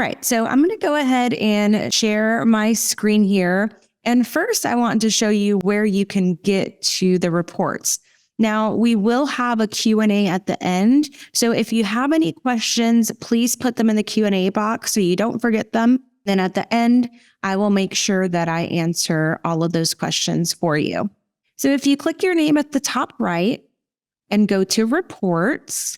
right, so I'm going to go ahead and share my screen here. And first, I want to show you where you can get to the reports. Now, we will have a Q&A at the end. So if you have any questions, please put them in the Q&A box so you don't forget them. Then at the end, I will make sure that I answer all of those questions for you. So if you click your name at the top right and go to reports,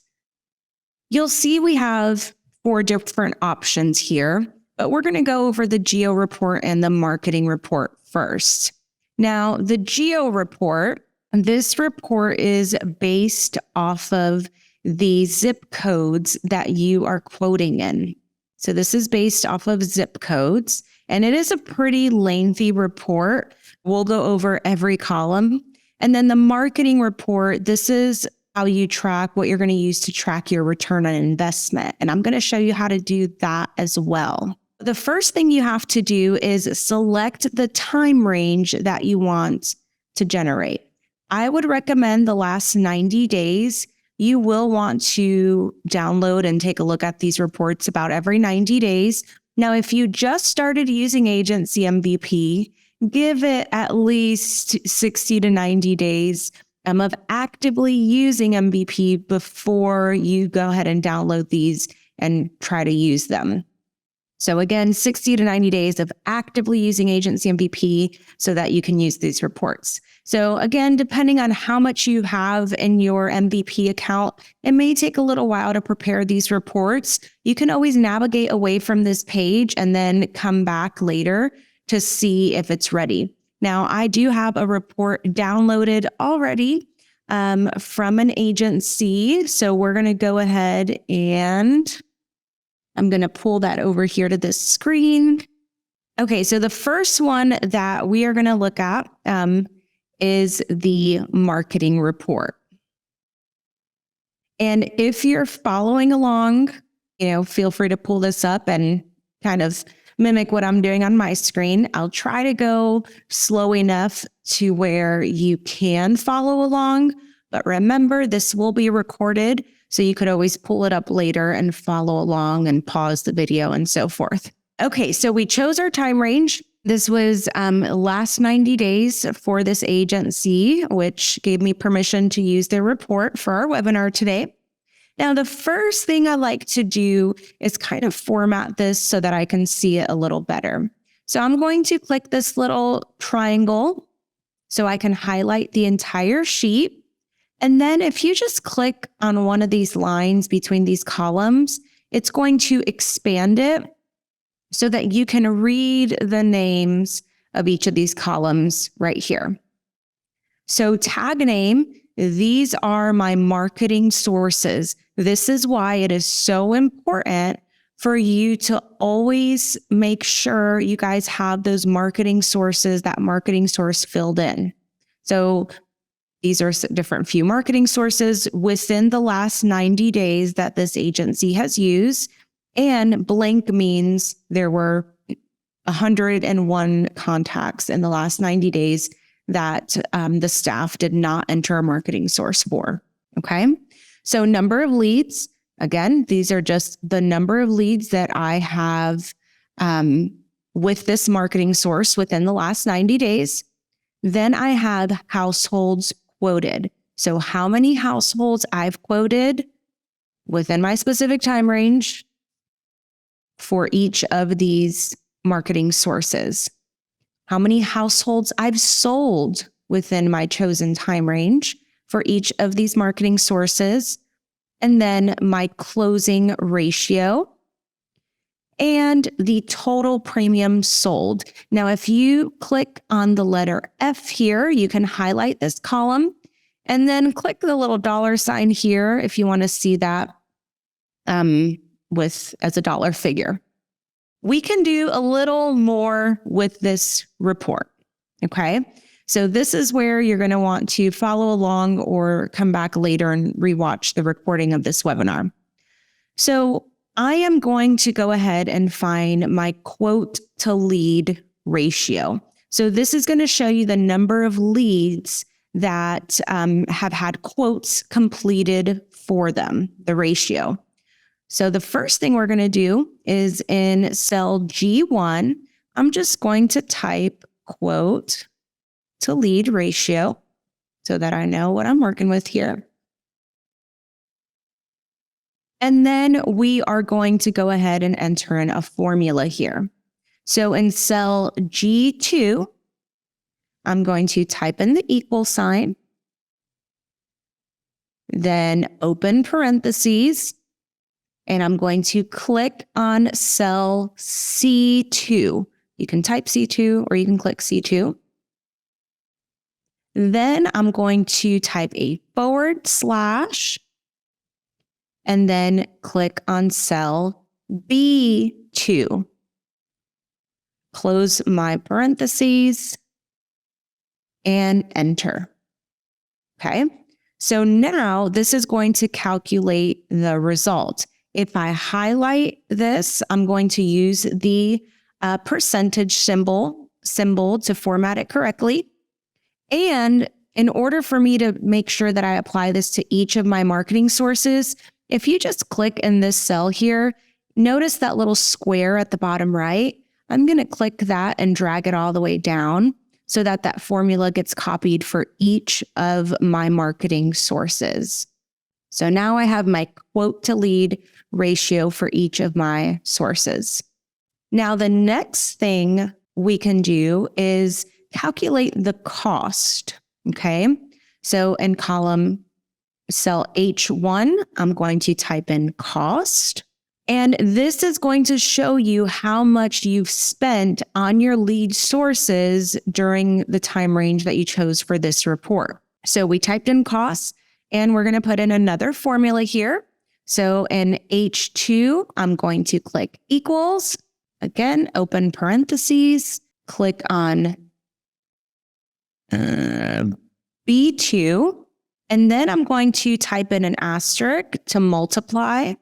you'll see we have 4 different options here, but we're going to go over the geo report and the marketing report first. Now, the geo report, this report is based off of the zip codes that you are quoting in. So this is based off of zip codes, and it is a pretty lengthy report. We'll go over every column. And then the marketing report, this is how you track what you're going to use to track your return on investment. And I'm going to show you how to do that as well. The first thing you have to do is select the time range that you want to generate. I would recommend the last 90 days. You will want to download and take a look at these reports about every 90 days. Now, if you just started using Agency MVP, give it at least 60 to 90 days of actively using MVP before you go ahead and download these and try to use them. So again, 60 to 90 days of actively using Agency MVP so that you can use these reports. So again, depending on how much you have in your MVP account, it may take a little while to prepare these reports. You can always navigate away from this page and then come back later to see if it's ready. Now, I do have a report downloaded already from an agency. So we're going to go ahead and I'm going to pull that over here to this screen. Okay, so the first one that we are going to look at is the marketing report. And if you're following along, feel free to pull this up and kind of mimic what I'm doing on my screen. I'll try to go slow enough to where you can follow along. But remember, this will be recorded, so you could always pull it up later and follow along and pause the video and so forth. Okay, so we chose our time range. This was last 90 days for this agency, which gave me permission to use their report for our webinar today. Now, the first thing I like to do is kind of format this so that I can see it a little better. So I'm going to click this little triangle so I can highlight the entire sheet. And then if you just click on one of these lines between these columns, it's going to expand it so that you can read the names of each of these columns right here. So tag name, these are my marketing sources. This is why it is so important for you to always make sure you guys have those marketing sources, that marketing source filled in. So these are different few marketing sources within the last 90 days that this agency has used. And blank means there were 101 contacts in the last 90 days that the staff did not enter a marketing source for. Okay. So number of leads, again, these are just the number of leads that I have with this marketing source within the last 90 days. Then I have households quoted. So how many households I've quoted within my specific time range for each of these marketing sources. How many households I've sold within my chosen time range for each of these marketing sources. And then my closing ratio and the total premium sold. Now, if you click on the letter F here, you can highlight this column and then click the little $ here if you want to see that as a dollar figure. We can do a little more with this report. Okay. So this is where you're going to want to follow along or come back later and rewatch the recording of this webinar. So I am going to go ahead and find my quote to lead ratio. So this is going to show you the number of leads that have had quotes completed for them, the ratio. So the first thing we're going to do is in cell G1, I'm just going to type quote to lead ratio so that I know what I'm working with here. And then we are going to go ahead and enter in a formula here. So in cell G2, I'm going to type in the equal sign, then open parentheses, and I'm going to click on cell C2. You can type C2 or you can click C2. Then I'm going to type a / and then click on cell B2. Close my parentheses and enter. Okay, so now this is going to calculate the result. If I highlight this, I'm going to use the percentage symbol to format it correctly. And in order for me to make sure that I apply this to each of my marketing sources, if you just click in this cell here, notice that little square at the bottom right. I'm going to click that and drag it all the way down so that that formula gets copied for each of my marketing sources. So now I have my quote to lead ratio for each of my sources. Now, the next thing we can do is calculate the cost. Okay. So in column cell H1, I'm going to type in cost. And this is going to show you how much you've spent on your lead sources during the time range that you chose for this report. So we typed in costs, and we're going to put in another formula here. So in H2, I'm going to click equals. Again, open parentheses, click on B2, and then I'm going to type in an asterisk to multiply.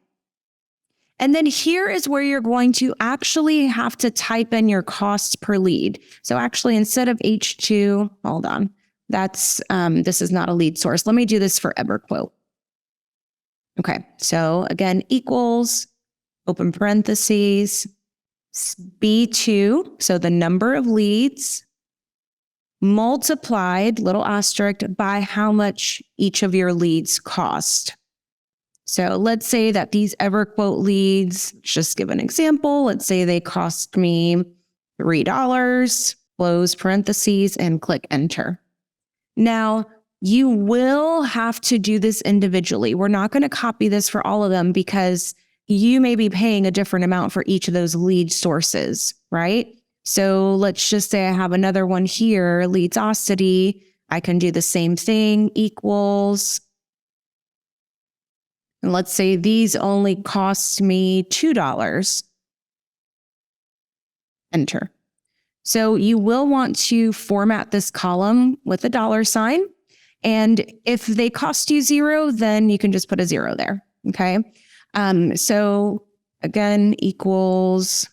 And then here is where you're going to actually have to type in your costs per lead. So actually, instead of H2, hold on, this is not a lead source. Let me do this for EverQuote. Okay, so again, equals, open parentheses, B2, so the number of leads, multiplied, little asterisk, by how much each of your leads cost. So let's say that these EverQuote leads, just give an example. Let's say they cost me $3, close parentheses and click enter. Now, you will have to do this individually. We're not going to copy this for all of them because you may be paying a different amount for each of those lead sources, right? So let's just say I have another one here, Leadsosity. I can do the same thing, equals. And let's say these only cost me $2. Enter. So you will want to format this column with a $sign. And if they cost you 0, then you can just put a 0 there. Okay. So again, equals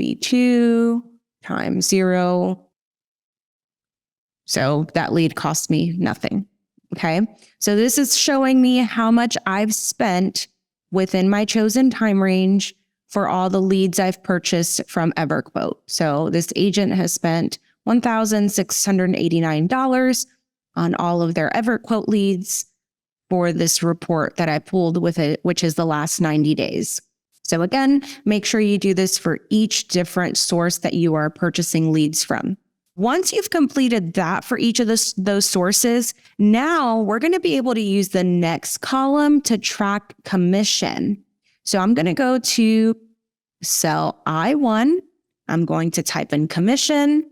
B2 times 0. So that lead cost me nothing. Okay. So this is showing me how much I've spent within my chosen time range for all the leads I've purchased from EverQuote. So this agent has spent $1,689 on all of their EverQuote leads for this report that I pulled with it, which is the last 90 days. So again, make sure you do this for each different source that you are purchasing leads from. Once you've completed that for each of those sources, now we're going to be able to use the next column to track commission. So I'm going to go to cell I1. I'm going to type in commission.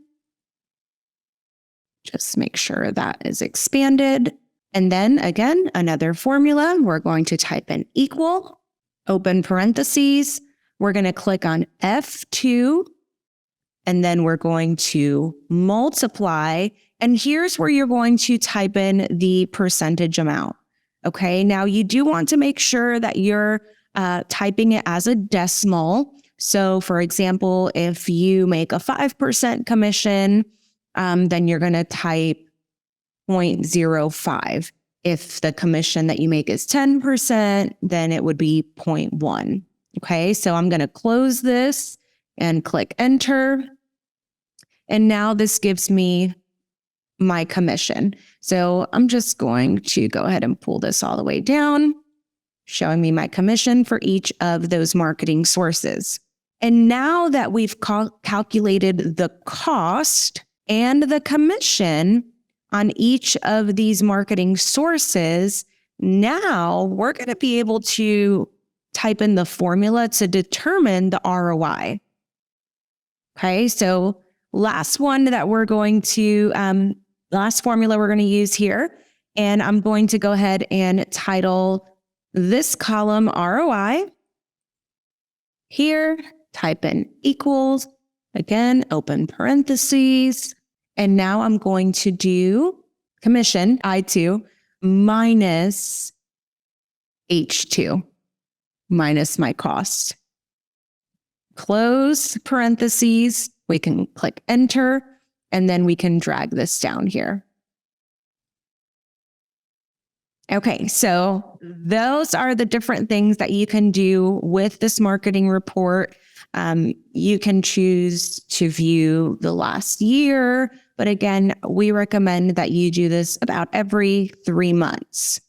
Just make sure that is expanded. And then again, another formula. We're going to type in equal, open parentheses. We're going to click on F2. And then we're going to multiply. And here's where you're going to type in the percentage amount. Okay, now you do want to make sure that you're typing it as a decimal. So for example, if you make a 5% commission, then you're going to type 0.05. If the commission that you make is 10%, then it would be 0.1. Okay, so I'm going to close this and click enter. And now this gives me my commission. So I'm just going to go ahead and pull this all the way down, showing me my commission for each of those marketing sources. And now that we've calculated the cost and the commission on each of these marketing sources, now we're going to be able to type in the formula to determine the ROI. Okay, so last formula we're going to use here, and I'm going to go ahead and title this column ROI. Here, type in equals, again, open parentheses, and now I'm going to do commission, I2, minus H2, minus my cost. Close parentheses, we can click enter, and then we can drag this down here. Okay, so those are the different things that you can do with this marketing report. You can choose to view the last year, but again, we recommend that you do this about every 3 months.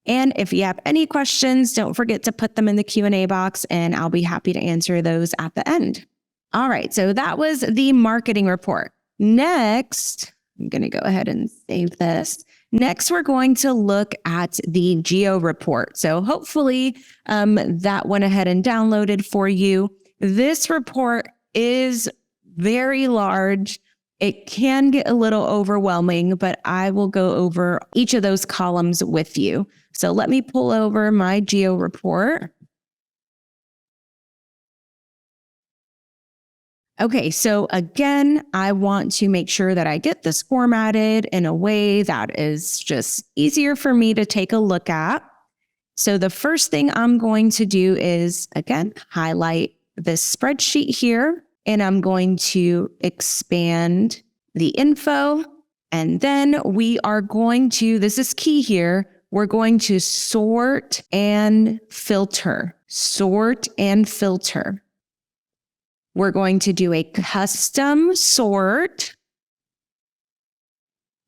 And if you have any questions, don't forget to put them in the Q&A box, and I'll be happy to answer those at the end. All right, so that was the marketing report. Next, I'm going to go ahead and save this. Next, we're going to look at the geo report. So hopefully that went ahead and downloaded for you. This report is very large. It can get a little overwhelming, but I will go over each of those columns with you. So let me pull over my geo report. Okay, so again, I want to make sure that I get this formatted in a way that is just easier for me to take a look at. So the first thing I'm going to do is, again, highlight this spreadsheet here, and I'm going to expand the info. And then we are going to, this is key here, we're going to sort and filter. Sort and filter. We're going to do a custom sort,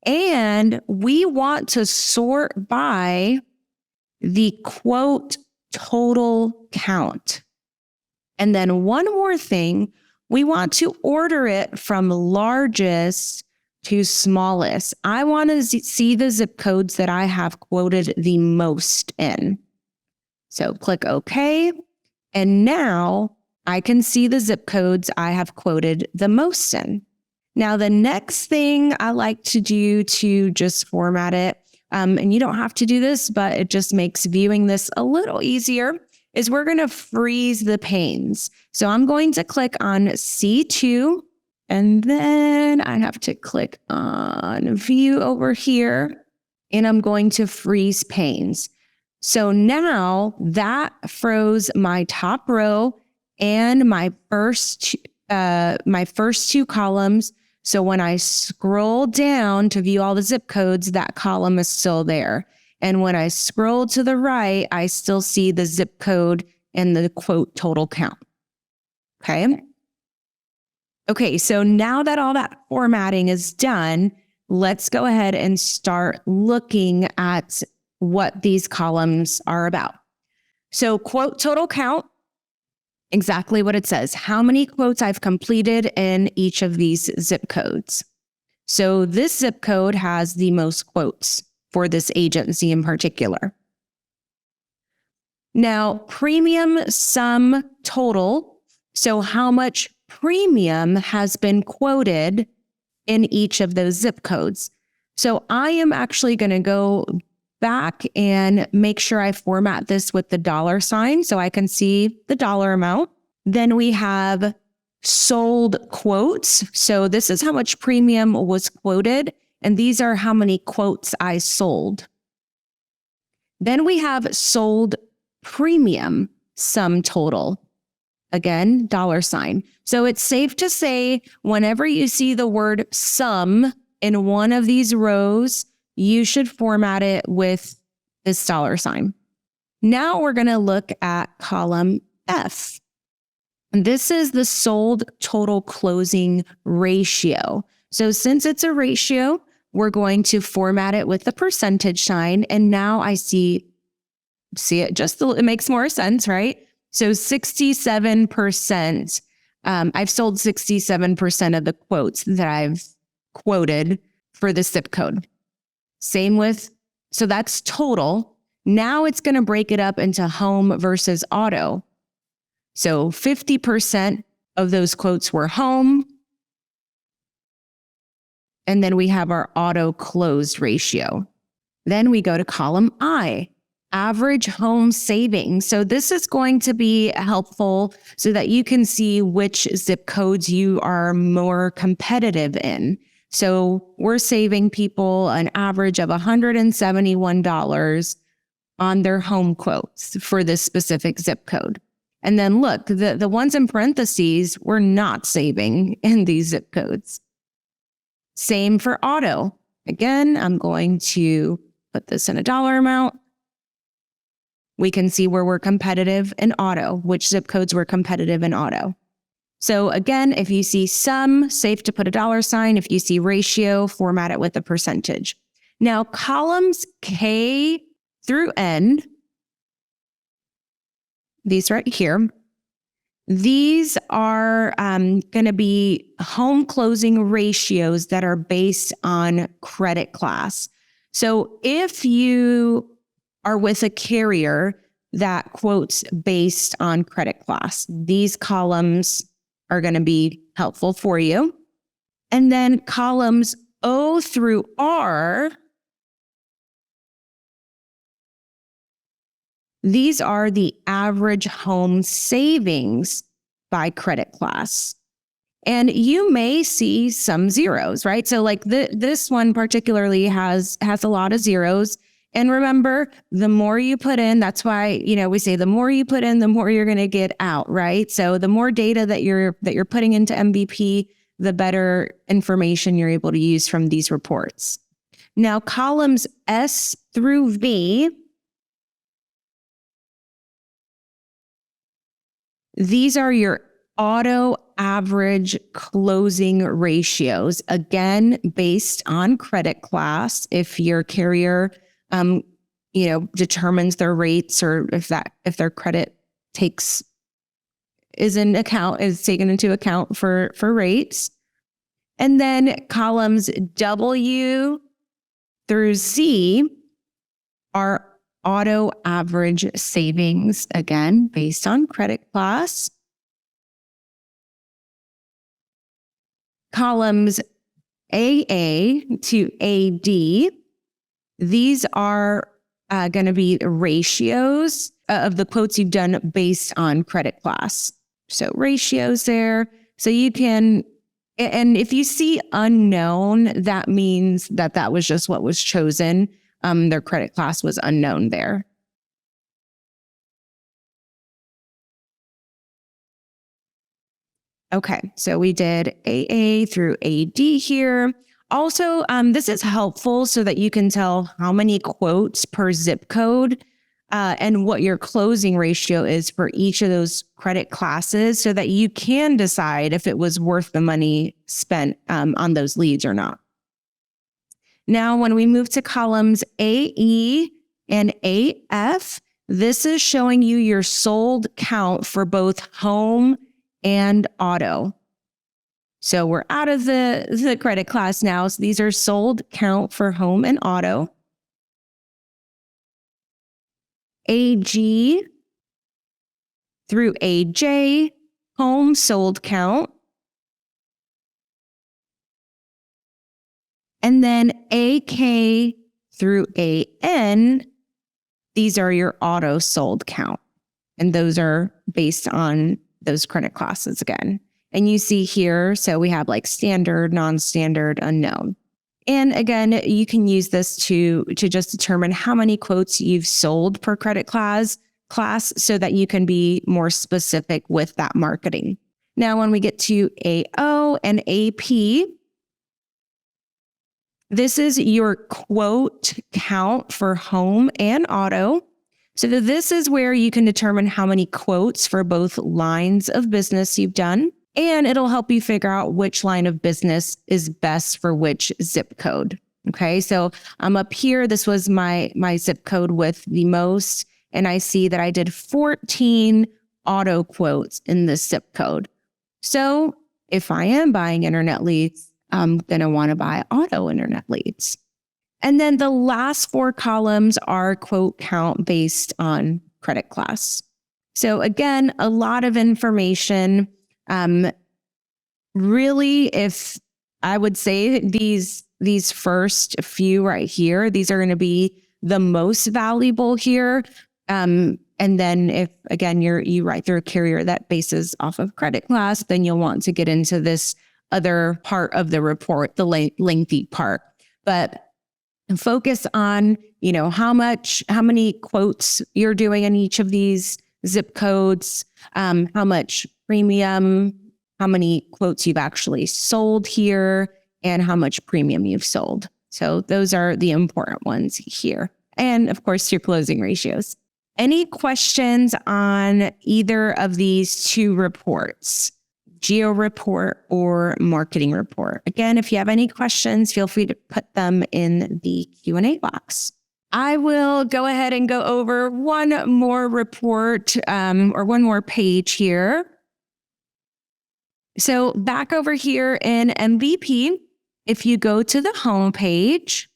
and we want to sort by the quote total count. And then one more thing, we want to order it from largest to smallest. I want to see the zip codes that I have quoted the most in. So click OK. And now I can see the zip codes I have quoted the most in. Now, the next thing I like to do to just format it, and you don't have to do this, but it just makes viewing this a little easier, is we're going to freeze the panes. So I'm going to click on C2, and then I have to click on view over here, and I'm going to freeze panes. So now that froze my top row and my first two columns. So when I scroll down to view all the zip codes, that column is still there. And when I scroll to the right, I still see the zip code and the quote total count. Okay. Okay, so now that all that formatting is done, let's go ahead and start looking at what these columns are about. So quote total count, exactly what it says, how many quotes I've completed in each of these zip codes. So this zip code has the most quotes for this agency in particular. Now, premium sum total, so how much premium has been quoted in each of those zip codes. So I am actually going to go back and make sure I format this with the $sign so I can see the dollar amount. Then we have sold quotes. So this is how much premium was quoted, and these are how many quotes I sold. Then we have sold premium sum total. Again, $sign. So it's safe to say whenever you see the word sum in one of these rows, you should format it with this dollar sign. Now we're going to look at column F. This is the sold total closing ratio. So since it's a ratio, we're going to format it with the percentage sign. And now I see it it makes more sense, right? So 67%, I've sold 67% of the quotes that I've quoted for the zip code. So that's total. Now it's going to break it up into home versus auto. So 50% of those quotes were home. And then we have our auto closed ratio. Then we go to column I, average home savings. So this is going to be helpful so that you can see which zip codes you are more competitive in. So we're saving people an average of $171 on their home quotes for this specific zip code. And then look, the ones in parentheses, we're not saving in these zip codes. Same for auto. Again, I'm going to put this in a dollar amount. We can see where we're competitive in auto, which zip codes we're competitive in auto. So again, if you see sum, safe to put a dollar sign. If you see ratio, format it with a percentage. Now, columns K through N, these right here, these are going to be home closing ratios that are based on credit class. So if you are with a carrier that quotes based on credit class, these columns are going to be helpful for you. And then columns O through R, these are the average home savings by credit class. And you may see some zeros, right? So like this one particularly has a lot of zeros. And remember, the more you put in, that's why, we say the more you put in, the more you're going to get out, right? So the more data that you're putting into MVP, the better information you're able to use from these reports. Now, columns S through V, these are your auto average closing ratios, again, based on credit class. If your carrier determines their rates, or if their credit is taken into account for rates. And then columns W through Z are auto average savings, again, based on credit class. Columns AA to AD, these are going to be ratios of the quotes you've done based on credit class. So ratios there. So you can, and if you see unknown, that means that was just what was chosen. Their credit class was unknown there. Okay, so we did AA through AD here. Also, this is helpful so that you can tell how many quotes per zip code and what your closing ratio is for each of those credit classes so that you can decide if it was worth the money spent on those leads or not. Now, when we move to columns AE and AF, this is showing you your sold count for both home and auto. So we're out of the credit class now. So these are sold count for home and auto. AG through AJ, home sold count. And then AK through AN, these are your auto sold count. And those are based on those credit classes again. And you see here, so we have like standard, non-standard, unknown. And again, you can use this to just determine how many quotes you've sold per credit class so that you can be more specific with that marketing. Now, when we get to AO and AP, This is your quote count for home and auto. So this is where you can determine how many quotes for both lines of business you've done, and it'll help you figure out which line of business is best for which zip code. Okay, so I'm up here. This was my zip code with the most, and I see that I did 14 auto quotes in this zip code. So if I am buying internet leads, I'm going to want to buy auto internet leads. And then the last 4 columns are quote count based on credit class. So again, a lot of information. Really, if I would say these first few right here, these are going to be the most valuable here. And then if, again, you write through a carrier that bases off of credit class, then you'll want to get into this other part of the report, the lengthy part. But focus on, how many quotes you're doing in each of these zip codes, how much premium, how many quotes you've actually sold here, and how much premium you've sold. So those are the important ones here. And of course, your closing ratios. Any questions on either of these 2 reports, geo report or marketing report? Again, if you have any questions, feel free to put them in the Q&A box. I will go ahead and go over one more report or one more page here. So back over here in MVP, if you go to the home page,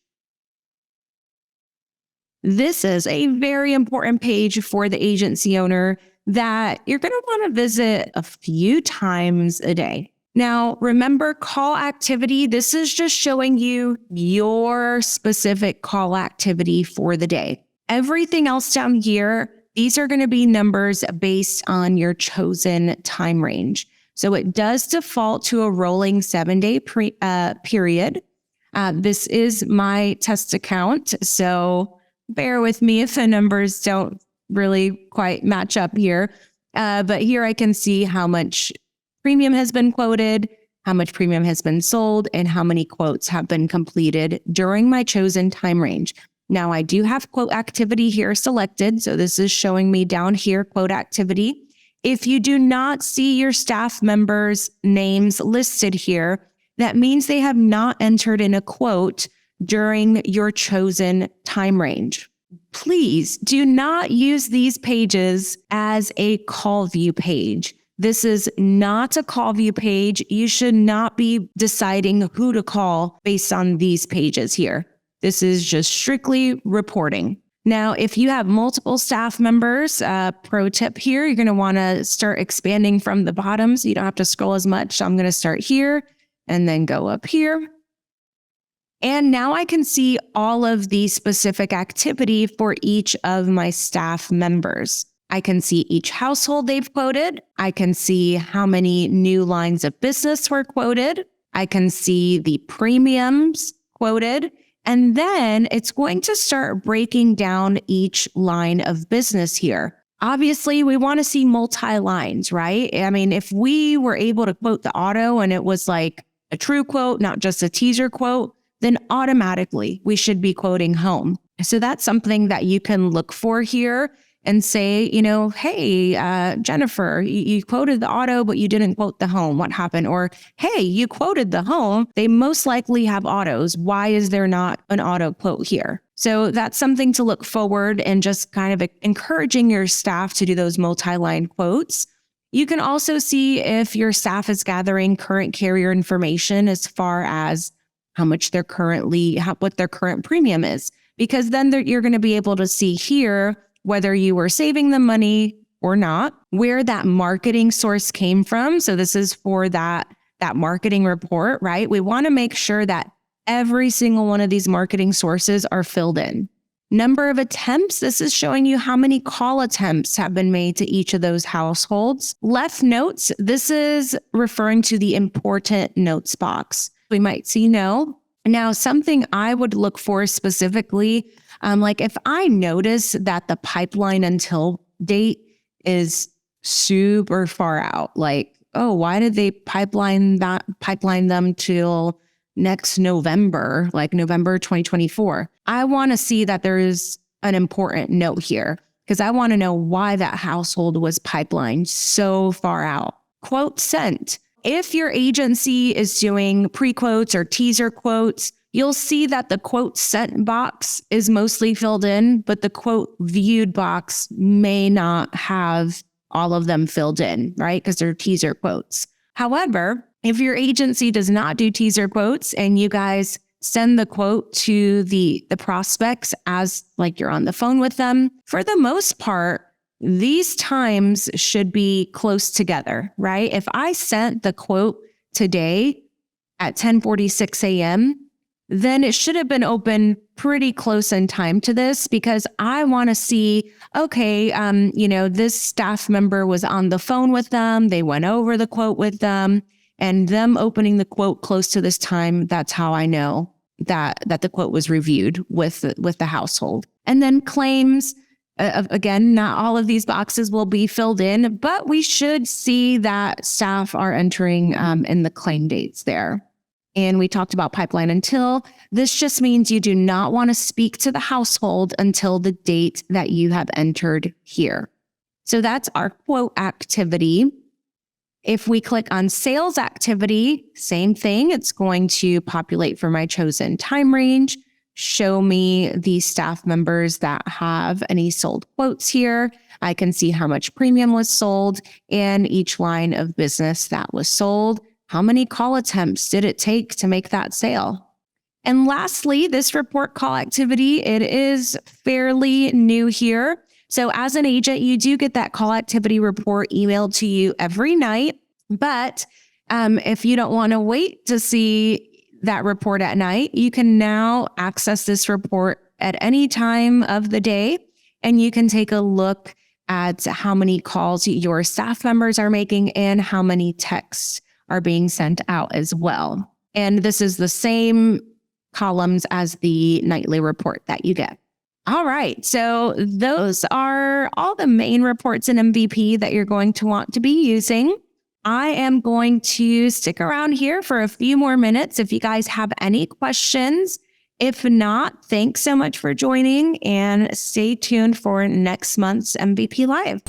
this is a very important page for the agency owner that you're going to want to visit a few times a day. Now, remember call activity. This is just showing you your specific call activity for the day. Everything else down here, these are going to be numbers based on your chosen time range. So it does default to a rolling 7-day period. This is my test account, so bear with me if the numbers don't really quite match up here. But here I can see how much premium has been quoted, how much premium has been sold, and how many quotes have been completed during my chosen time range. Now I do have quote activity here selected. So this is showing me down here, quote activity. If you do not see your staff members' names listed here, that means they have not entered in a quote during your chosen time range. Please do not use these pages as a call view page. This is not a call view page. You should not be deciding who to call based on these pages here. This is just strictly reporting. Now, if you have multiple staff members, pro tip here, you're going to want to start expanding from the bottom so you don't have to scroll as much. So I'm going to start here and then go up here. And now I can see all of the specific activity for each of my staff members. I can see each household they've quoted. I can see how many new lines of business were quoted. I can see the premiums quoted. And then it's going to start breaking down each line of business here. Obviously, we want to see multi-lines, right? I mean, if we were able to quote the auto and it was like a true quote, not just a teaser quote, then automatically we should be quoting home. So that's something that you can look for here and say, hey, Jennifer, you quoted the auto, but you didn't quote the home. What happened? Or, hey, you quoted the home. They most likely have autos. Why is there not an auto quote here? So that's something to look forward and just kind of encouraging your staff to do those multi-line quotes. You can also see if your staff is gathering current carrier information as far as how much they're what their current premium is, because then you're going to be able to see here whether you were saving them money or not, where that marketing source came from. So this is for that marketing report, right? We want to make sure that every single one of these marketing sources are filled in. Number of attempts, this is showing you how many call attempts have been made to each of those households. Left notes, this is referring to the important notes box. We might see no. Now, something I would look for specifically, like if I notice that the pipeline until date is super far out, like, oh, why did they pipeline them till next November, like November 2024. I want to see that there is an important note here because I want to know why that household was pipelined so far out. Quote sent. If your agency is doing pre-quotes or teaser quotes, you'll see that the quote sent box is mostly filled in, but the quote viewed box may not have all of them filled in, right? Because they're teaser quotes. However, if your agency does not do teaser quotes and you guys send the quote to the prospects as like you're on the phone with them, for the most part, these times should be close together, right? If I sent the quote today at 10:46 a.m., then it should have been open pretty close in time to this because I want to see, okay, this staff member was on the phone with them. They went over the quote with them and them opening the quote close to this time. That's how I know that the quote was reviewed with the household. And then claims, again, not all of these boxes will be filled in, but we should see that staff are entering in the claim dates there. And we talked about pipeline until. This just means you do not want to speak to the household until the date that you have entered here. So that's our quote activity. If we click on sales activity, same thing. It's going to populate for my chosen time range, show me the staff members that have any sold quotes here. I can see how much premium was sold and each line of business that was sold. How many call attempts did it take to make that sale? And lastly, this report call activity, it is fairly new here. So as an agent, you do get that call activity report emailed to you every night. But if you don't want to wait to see that report at night, you can now access this report at any time of the day. And you can take a look at how many calls your staff members are making and how many texts are being sent out as well. And this is the same columns as the nightly report that you get. All right, so those are all the main reports in MVP that you're going to want to be using. I am going to stick around here for a few more minutes if you guys have any questions. If not, thanks so much for joining and stay tuned for next month's MVP Live.